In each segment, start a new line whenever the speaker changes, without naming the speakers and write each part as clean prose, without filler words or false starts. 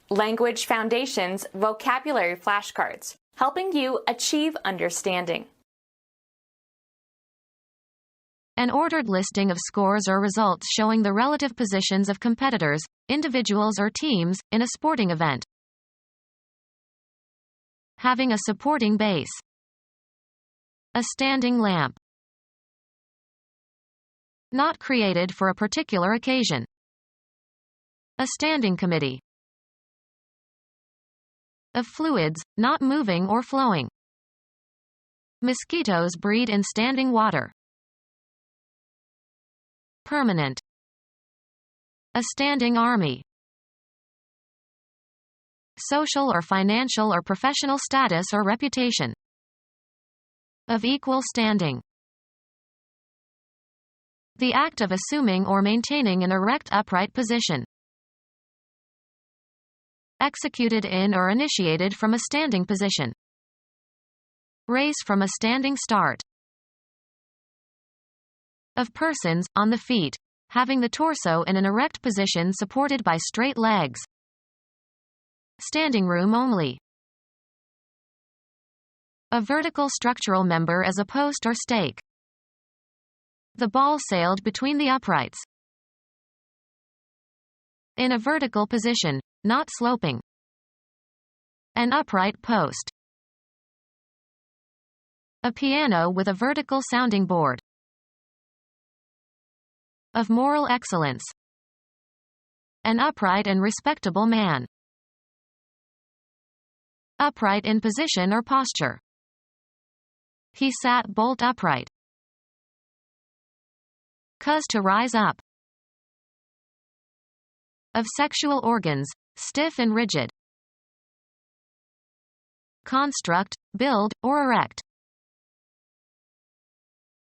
Language Foundations Vocabulary Flashcards, helping you achieve understanding.
An ordered listing of scores or results showing the relative positions of competitors, individuals or teams, in a sporting event. Having a supporting base. A standing lamp. Not created for a particular occasion. A standing committee. Of fluids, not moving or flowing. Mosquitoes breed in standing water. Permanent. A standing army. Social or financial or professional status or reputation. Of equal standing. The act of assuming or maintaining an erect upright position. Executed in or initiated from a standing position. Race from a standing start. Of persons, on the feet, having the torso in an erect position supported by straight legs. Standing room only. A vertical structural member as a post or stake. The ball sailed between the uprights. In a vertical position, not sloping. An upright post. A piano with a vertical sounding board. Of moral excellence. An upright and respectable man. Upright in position or posture. He sat bolt upright. Cause to rise up. Of sexual organs, stiff and rigid. Construct, build, or erect.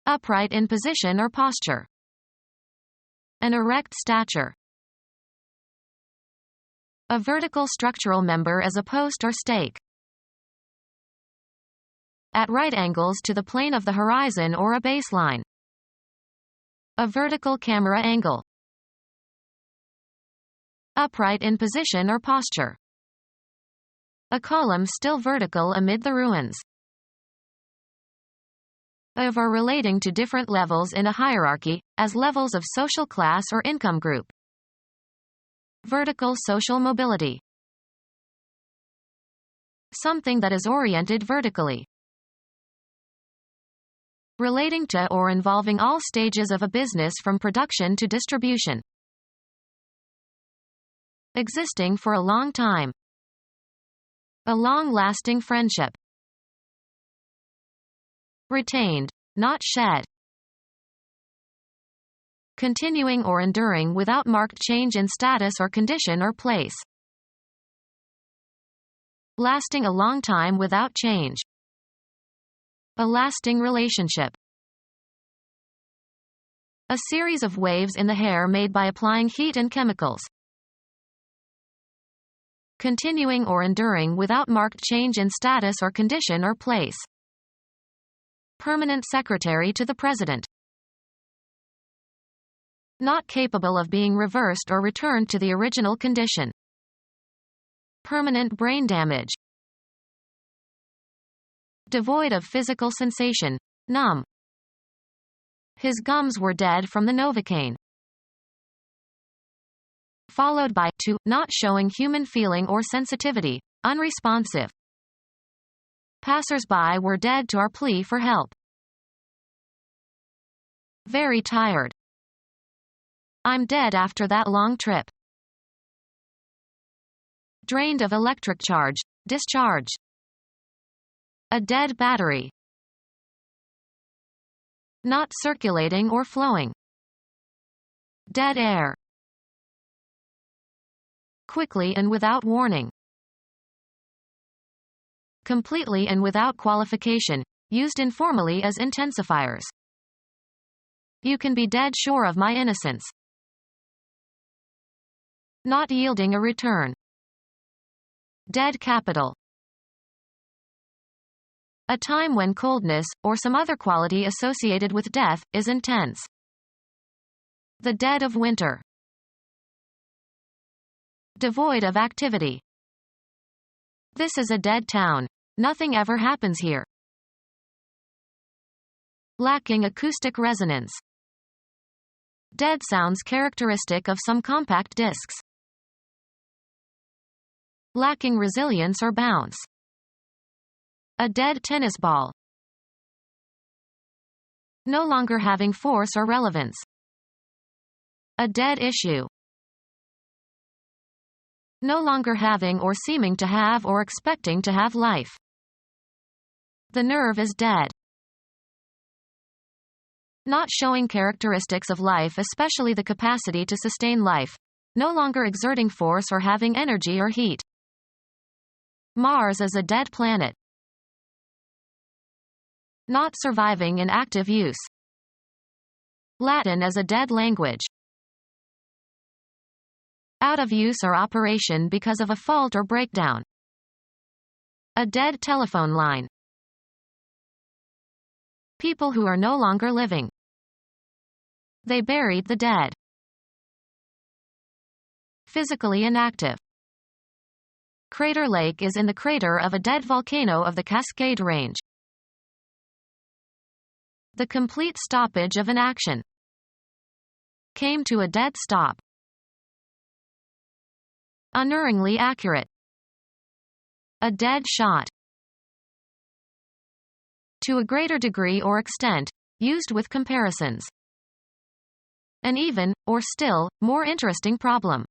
Upright in position or posture. An erect stature. A vertical structural member as a post or stake. At right angles to the plane of the horizon or a baseline. A vertical camera angle. Upright in position or posture. A column still vertical amid the ruins. Of or relating to different levels in a hierarchy, as levels of social class or income group. Vertical social mobility. Something that is oriented vertically. Relating to or involving all stages of a business from production to distribution. Existing for a long time. A long-lasting friendship. Retained, not shed. Continuing or enduring without marked change in status or condition or place. Lasting a long time without change. A lasting relationship. A series of waves in the hair made by applying heat and chemicals. Continuing or enduring without marked change in status or condition or place. Permanent secretary to the president. Not capable of being reversed or returned to the original condition. Permanent brain damage. Devoid of physical sensation, numb. His gums were dead from the Novocaine. Followed by, to, not showing human feeling or sensitivity, unresponsive. Passers-by were dead to our plea for help. Very tired. I'm dead after that long trip. Drained of electric charge, discharge. A dead battery. Not circulating or flowing. Dead air. Quickly and without warning. Completely and without qualification, used informally as intensifiers. You can be dead sure of my innocence. Not yielding a return. Dead capital. A time when coldness, or some other quality associated with death, is intense. The dead of winter. Devoid of activity. This is a dead town. Nothing ever happens here. Lacking acoustic resonance. Dead sounds characteristic of some compact discs. Lacking resilience or bounce. A dead tennis ball. No longer having force or relevance. A dead issue. No longer having or seeming to have or expecting to have life. The nerve is dead. Not showing characteristics of life, especially the capacity to sustain life. No longer exerting force or having energy or heat. Mars is a dead planet. Not surviving in active use. Latin is a dead language. Out of use or operation because of a fault or breakdown. A dead telephone line. People who are no longer living. They buried the dead. Physically inactive. Crater Lake is in the crater of a dead volcano of the Cascade Range. The complete stoppage of an action. Came to a dead stop. Unerringly accurate. A dead shot. To a greater degree or extent, used with comparisons. An even, or still, more interesting problem.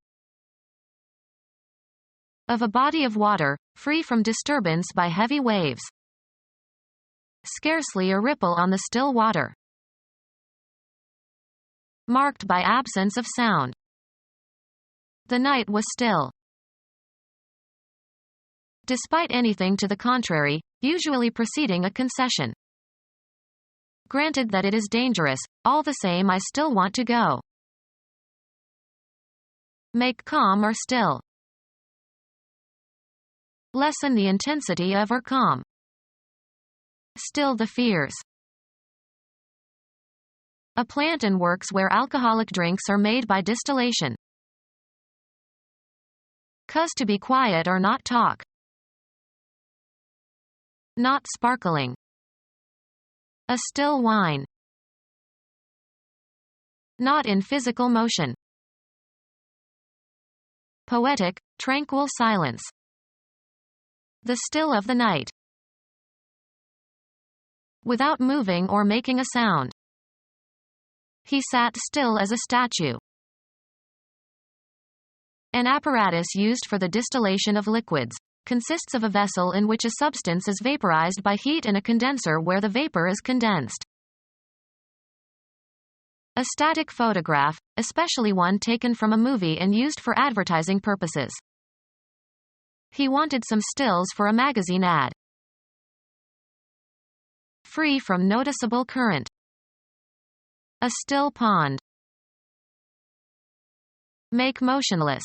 Of a body of water, free from disturbance by heavy waves. Scarcely a ripple on the still water. Marked by absence of sound. The night was still. Despite anything to the contrary, usually preceding a concession. Granted that it is dangerous, all the same I still want to go. Make calm or still. Lessen the intensity of or calm. Still the fears. A plant and works where alcoholic drinks are made by distillation. Cause to be quiet or not talk. Not sparkling. A still wine. Not in physical motion. Poetic, tranquil silence. The still of the night. Without moving or making a sound. He sat still as a statue. An apparatus used for the distillation of liquids. Consists of a vessel in which a substance is vaporized by heat and a condenser where the vapor is condensed. A static photograph, especially one taken from a movie and used for advertising purposes. He wanted some stills for a magazine ad. Free from noticeable current. A still pond. Make motionless.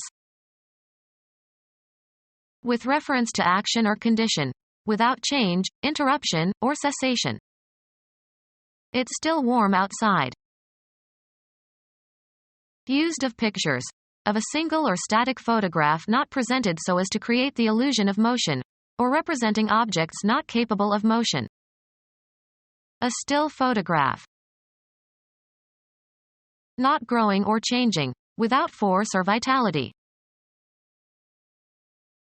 With reference to action or condition. Without change, interruption, or cessation. It's still warm outside. Used of pictures. Of a single or static photograph not presented so as to create the illusion of motion, or representing objects not capable of motion. A still photograph. Not growing or changing, without force or vitality.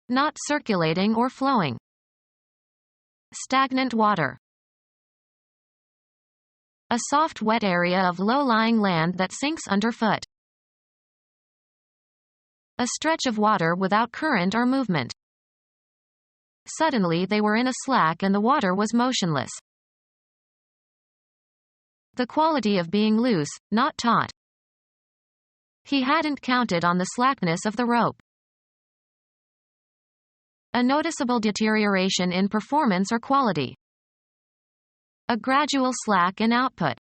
Not circulating or flowing. Stagnant water. A soft wet area of low-lying land that sinks underfoot. A stretch of water without current or movement. Suddenly they were in a slack and the water was motionless. The quality of being loose, not taut. He hadn't counted on the slackness of the rope. A noticeable deterioration in performance or quality. A gradual slack in output.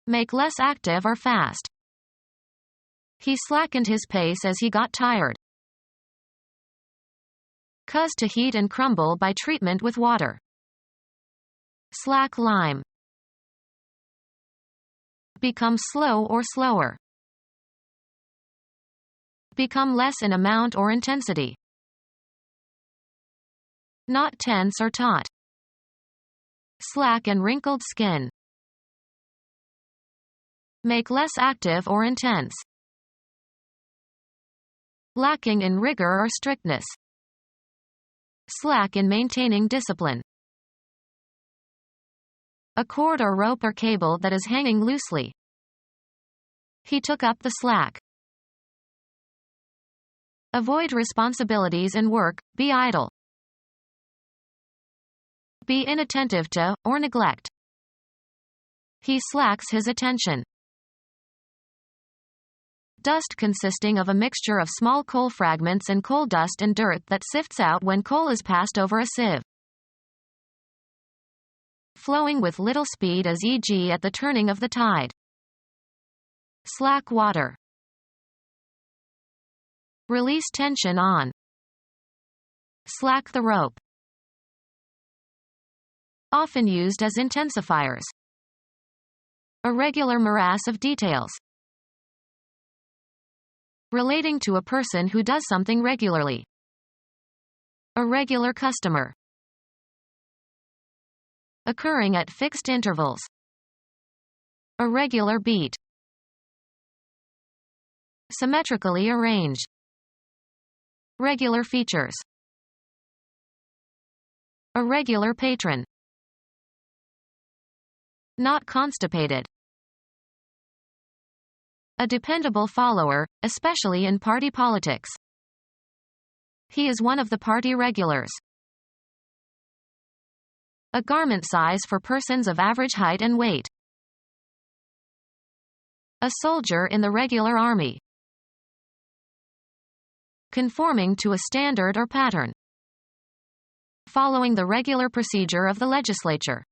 Make less active or fast. He slackened his pace as he got tired. Cause to heat and crumble by treatment with water. Slack lime. Become slow or slower. Become less in amount or intensity. Not tense or taut. Slack and wrinkled skin. Make less active or intense. Lacking in rigor or strictness. Slack in maintaining discipline. A cord or rope or cable that is hanging loosely. He took up the slack. Avoid responsibilities and work, be idle. Be inattentive to, or neglect. He slacks his attention. Dust consisting of a mixture of small coal fragments and coal dust and dirt that sifts out when coal is passed over a sieve. Flowing with little speed as e.g. at the turning of the tide. Slack water. Release tension on. Slack the rope. Often used as intensifiers. A regular morass of details. Relating to a person who does something regularly. A regular customer. Occurring at fixed intervals. A regular beat. Symmetrically arranged. Regular features. A regular patron. Not constipated. A dependable follower, especially in party politics. He is one of the party regulars. A garment size for persons of average height and weight. A soldier in the regular army. Conforming to a standard or pattern. Following the regular procedure of the legislature.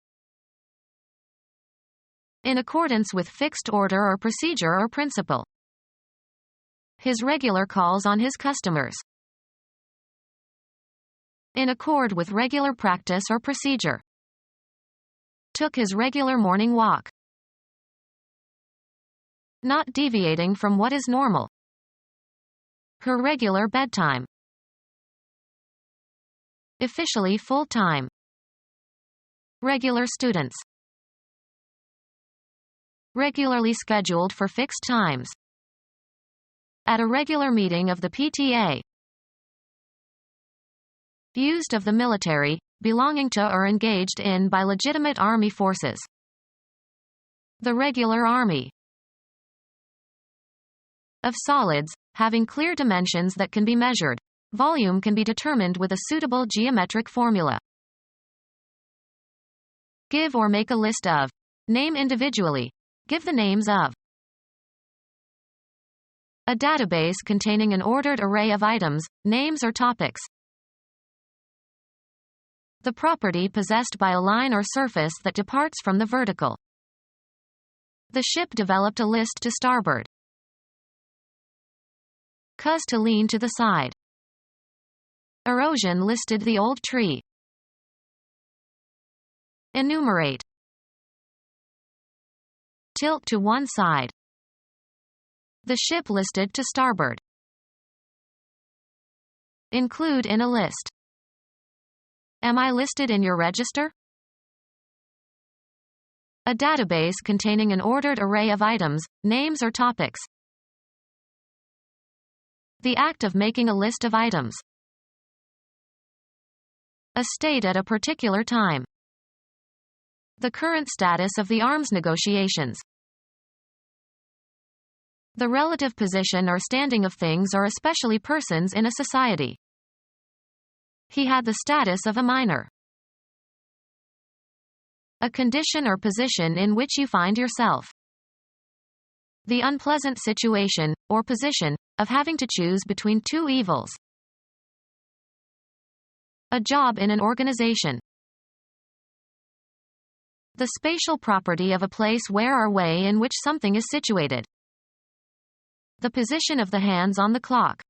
In accordance with fixed order or procedure or principle. His regular calls on his customers. In accord with regular practice or procedure. Took his regular morning walk. Not deviating from what is normal. Her regular bedtime. Officially full-time. Regular students. Regularly scheduled for fixed times. At a regular meeting of the PTA. Used of the military, belonging to or engaged in by legitimate army forces. The regular army. Of solids, having clear dimensions that can be measured. Volume can be determined with a suitable geometric formula. Give or make a list of. Name individually. Give the names of. A database containing an ordered array of items, names or topics. The property possessed by a line or surface that departs from the vertical. The ship developed a list to starboard. Cause to lean to the side. Erosion listed the old tree. Enumerate. Tilt to one side. The ship listed to starboard. Include in a list. Am I listed in your register? A database containing an ordered array of items, names or topics. The act of making a list of items. A state at a particular time. The current status of the arms negotiations. The relative position or standing of things or especially persons in a society. He had the status of a minor. A condition or position in which you find yourself. The unpleasant situation, or position, of having to choose between two evils. A job in an organization. The spatial property of a place where or way in which something is situated. The position of the hands on the clock.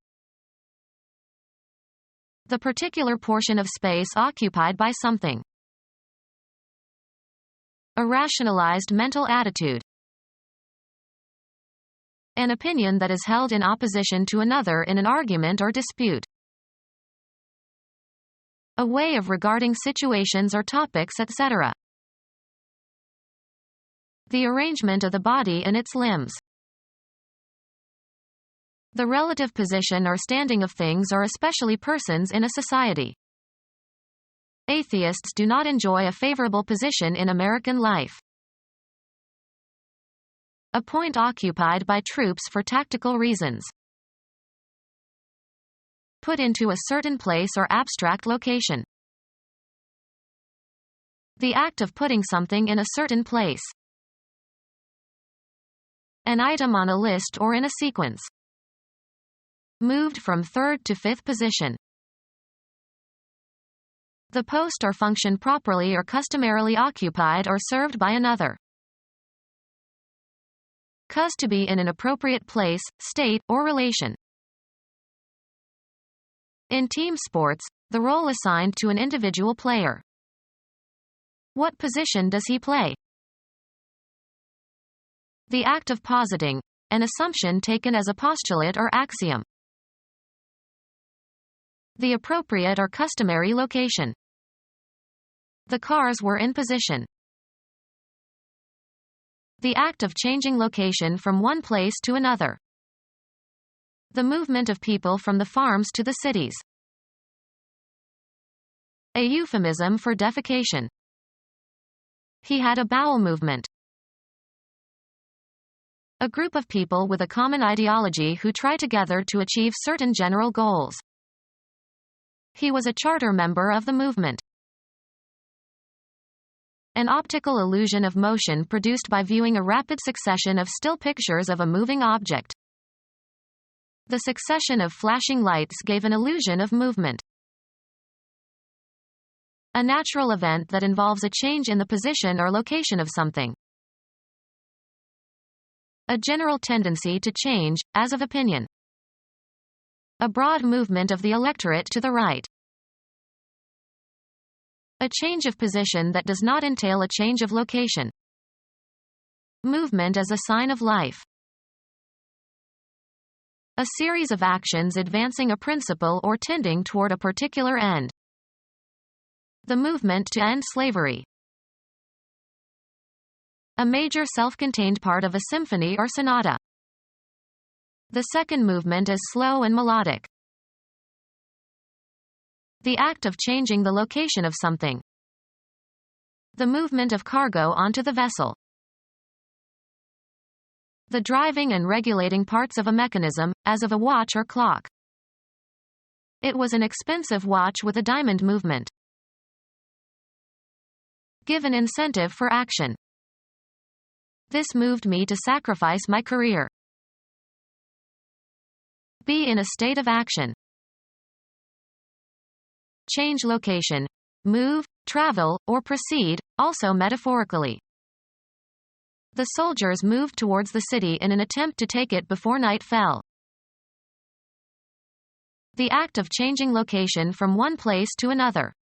The particular portion of space occupied by something. A rationalized mental attitude. An opinion that is held in opposition to another in an argument or dispute. A way of regarding situations or topics, etc. The arrangement of the body and its limbs. The relative position or standing of things or especially persons in a society. Atheists do not enjoy a favorable position in American life. A point occupied by troops for tactical reasons. Put into a certain place or abstract location. The act of putting something in a certain place. An item on a list or in a sequence. Moved from third to fifth position. The post or function properly or customarily occupied or served by another. Cause to be in an appropriate place, state, or relation. In team sports, the role assigned to an individual player. What position does he play? The act of positing, an assumption taken as a postulate or axiom. The appropriate or customary location. The cars were in position. The act of changing location from one place to another. The movement of people from the farms to the cities. A euphemism for defecation. He had a bowel movement. A group of people with a common ideology who try together to achieve certain general goals. He was a charter member of the movement. An optical illusion of motion produced by viewing a rapid succession of still pictures of a moving object. The succession of flashing lights gave an illusion of movement. A natural event that involves a change in the position or location of something. A general tendency to change, as of opinion. A broad movement of the electorate to the right. A change of position that does not entail a change of location. Movement as a sign of life. A series of actions advancing a principle or tending toward a particular end. The movement to end slavery. A major self-contained part of a symphony or sonata. The second movement is slow and melodic. The act of changing the location of something. The movement of cargo onto the vessel. The driving and regulating parts of a mechanism, as of a watch or clock. It was an expensive watch with a diamond movement. Give an incentive for action. This moved me to sacrifice my career. Be in a state of action. Change location. Move, travel, or proceed, also metaphorically. The soldiers moved towards the city in an attempt to take it before night fell. The act of changing location from one place to another.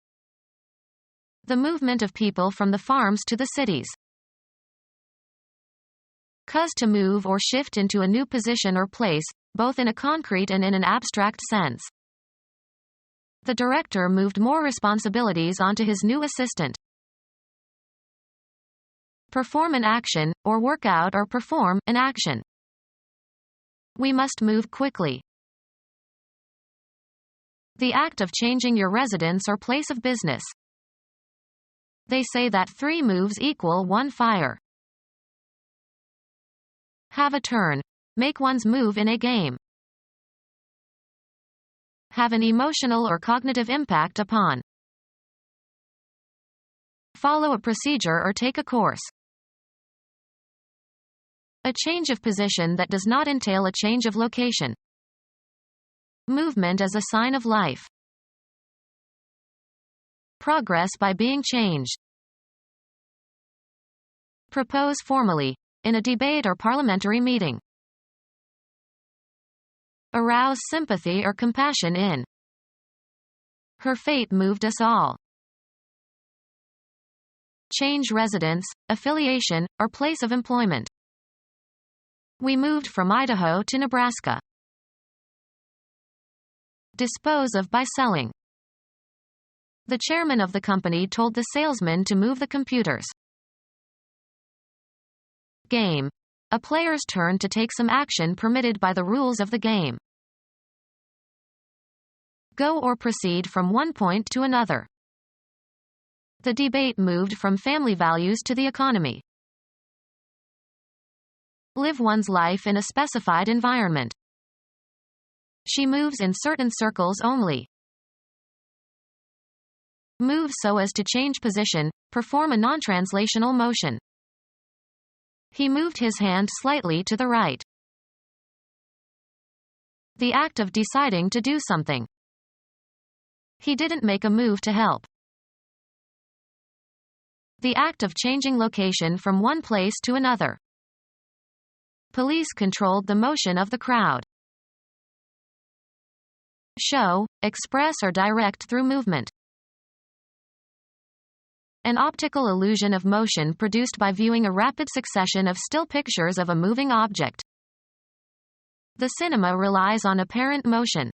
The movement of people from the farms to the cities. Cause to move or shift into a new position or place, both in a concrete and in an abstract sense. The director moved more responsibilities onto his new assistant. Perform an action, or work out or perform an action. We must move quickly. The act of changing your residence or place of business. They say that 3 moves equal 1 fire. Have a turn. Make one's move in a game. Have an emotional or cognitive impact upon. Follow a procedure or take a course. A change of position that does not entail a change of location. Movement as a sign of life. Progress by being changed. Propose formally, in a debate or parliamentary meeting. Arouse sympathy or compassion in. Her fate moved us all. Change residence, affiliation, or place of employment. We moved from Idaho to Nebraska. Dispose of by selling. The chairman of the company told the salesman to move the computers. Game. A player's turn to take some action permitted by the rules of the game. Go or proceed from one point to another. The debate moved from family values to the economy. Live one's life in a specified environment. She moves in certain circles only. Move so as to change position, perform a non-translational motion. He moved his hand slightly to the right. The act of deciding to do something. He didn't make a move to help. The act of changing location from one place to another. Police controlled the motion of the crowd. Show, express or direct through movement. An optical illusion of motion produced by viewing a rapid succession of still pictures of a moving object. The cinema relies on apparent motion.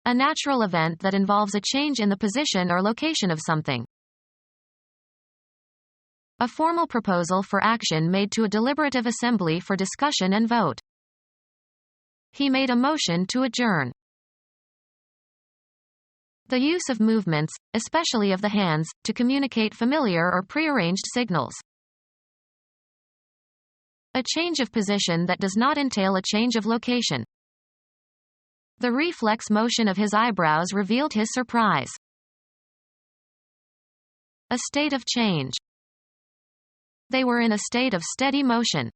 A natural event that involves a change in the position or location of something. A formal proposal for action made to a deliberative assembly for discussion and vote. He made a motion to adjourn. The use of movements, especially of the hands, to communicate familiar or prearranged signals. A change of position that does not entail a change of location. The reflex motion of his eyebrows revealed his surprise. A state of change. They were in a state of steady motion.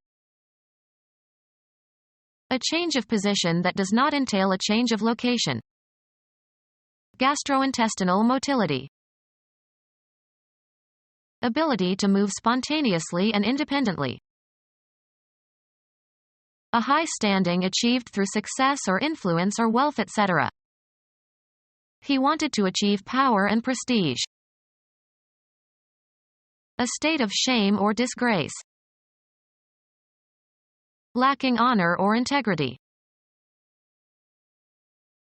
A change of position that does not entail a change of location. Gastrointestinal motility. Ability to move spontaneously and independently. A high standing achieved through success or influence or wealth, etc. He wanted to achieve power and prestige. A state of shame or disgrace. Lacking honor or integrity.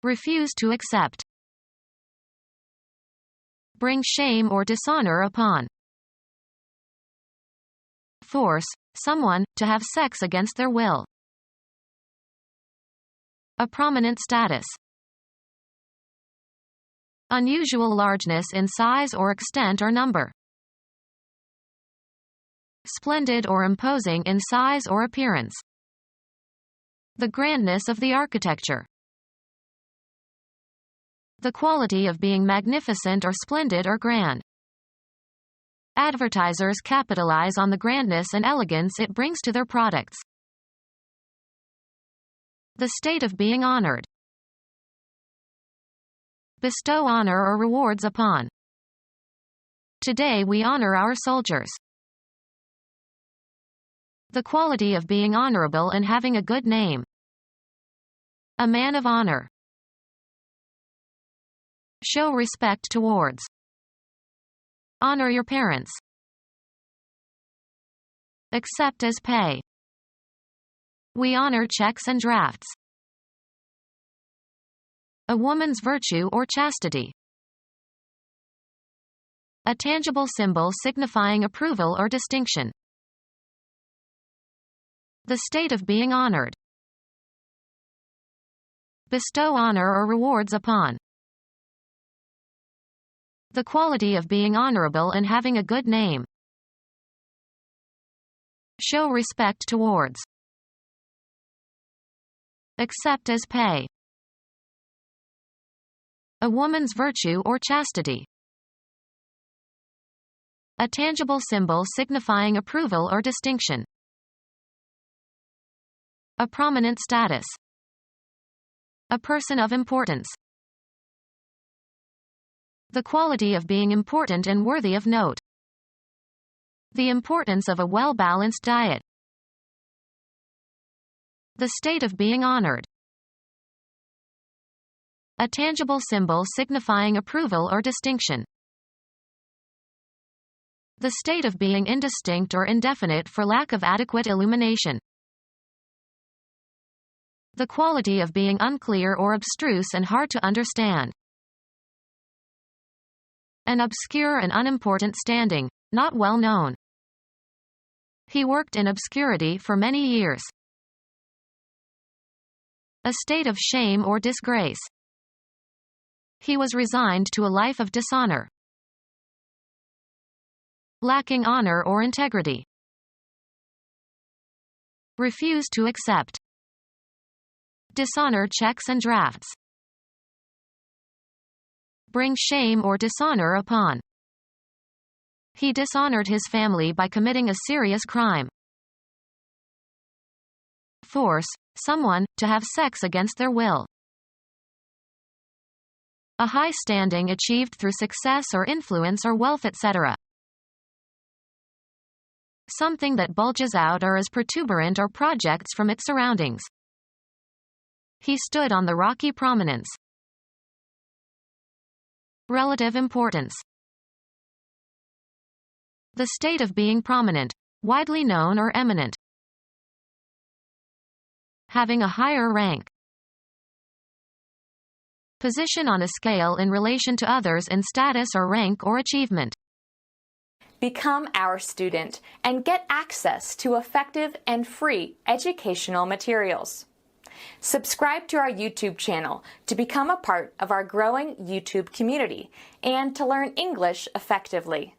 Refuse to accept. Bring shame or dishonor upon. Force someone to have sex against their will. A prominent status. Unusual largeness in size or extent or number. Splendid or imposing in size or appearance. The grandness of the architecture. The quality of being magnificent or splendid or grand. Advertisers capitalize on the grandness and elegance it brings to their products. The state of being honored. Bestow honor or rewards upon. Today we honor our soldiers. The quality of being honorable and having a good name. A man of honor. Show respect towards. Honor your parents. Accept as pay. We honor checks and drafts. A woman's virtue or chastity. A tangible symbol signifying approval or distinction. The state of being honored. Bestow honor or rewards upon. The quality of being honorable and having a good name. Show respect towards. Accept as pay. A woman's virtue or chastity. A tangible symbol signifying approval or distinction. A prominent status. A person of importance. The quality of being important and worthy of note. The importance of a well-balanced diet. The state of being honored. A tangible symbol signifying approval or distinction. The state of being indistinct or indefinite for lack of adequate illumination. The quality of being unclear or abstruse and hard to understand. An obscure and unimportant standing, not well known. He worked in obscurity for many years. A state of shame or disgrace. He was resigned to a life of dishonor. Lacking honor or integrity. Refuse to accept. Dishonor checks and drafts. Bring shame or dishonor upon. He dishonored his family by committing a serious crime. Force someone to have sex against their will. A high standing achieved through success or influence or wealth, etc. Something that bulges out or is protuberant or projects from its surroundings. He stood on the rocky prominence. Relative importance. The state of being prominent, widely known or eminent. Having a higher rank. Position on a scale in relation to others in status or rank or achievement.
Become our student and get access to effective and free educational materials. Subscribe to our YouTube channel to become a part of our growing YouTube community and to learn English effectively.